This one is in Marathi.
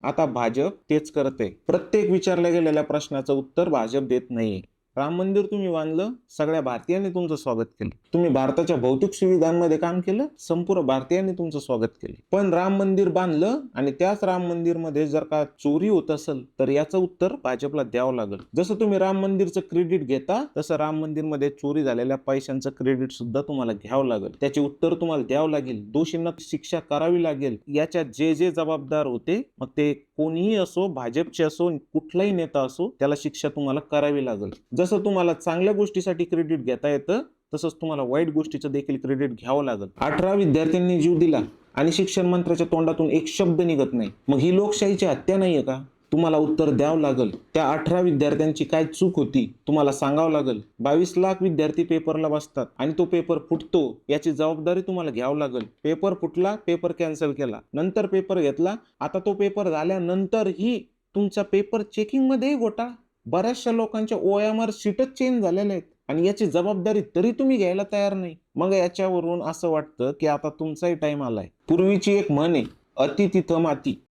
आता भाजप तेच करते. प्रत्येक विचारल्या गेलेल्या प्रश्नाचं उत्तर भाजप देत नाहीये. राम मंदिर तुम्ही बांधलं, सगळ्या भारतीयांनी तुमचं स्वागत केलं. तुम्ही भारताच्या भौतिक सुविधांमध्ये काम केलं, संपूर्ण भारतीयांनी तुमचं स्वागत केलं. पण राम मंदिर बांधलं आणि त्याच राम मंदिरमध्ये जर का चोरी होत असेल तर याचं उत्तर भाजपला द्यावं लागेल. जसं तुम्ही राम मंदिरचं क्रेडिट घेता तसं राम मंदिरमध्ये चोरी झालेल्या पैशांचं क्रेडिट सुद्धा तुम्हाला घ्यावं लागेल. त्याचे उत्तर तुम्हाला द्यावं लागेल. दोषींना शिक्षा करावी लागेल. याच्यात जे जे जबाबदार होते, मग ते कोणीही असो, भाजपचे असो, कुठलाही नेता असो, त्याला शिक्षा तुम्हाला करावी लागेल. जसं तुम्हाला चांगल्या गोष्टीसाठी क्रेडिट घेता येतं तसंच तुम्हाला वाईट गोष्टीचं देखील क्रेडिट घ्यावं लागेल. 18 विद्यार्थ्यांनी जीव दिला आणि शिक्षण मंत्र्याच्या तोंडातून एक शब्द निघत नाही, मग ही लोकशाहीची हत्या नाहीये का? तुम्हाला उत्तर द्यावं लागेल. त्या 18 विद्यार्थ्यांची काय चूक होती तुम्हाला सांगावं लागेल. 22 लाख विद्यार्थी पेपरला बसतात आणि तो पेपर फुटतो, याची जबाबदारी तुम्हाला घ्यावं लागेल. पेपर फुटला, पेपर कॅन्सल केला, नंतर पेपर घेतला, आता तो पेपर झाल्यानंतरही तुमचा पेपर चेकिंग मध्येही घोटाळा. बऱ्याचशा लोकांच्या OMR शीटच चेंज झालेल्या आहेत आणि याची जबाबदारी तरी तुम्ही घ्यायला तयार नाही. मग याच्यावरून असं वाटतं की आता तुमचाही टाइम आलाय. पूर्वीची एक म्हण आहे, अति तिथं माती.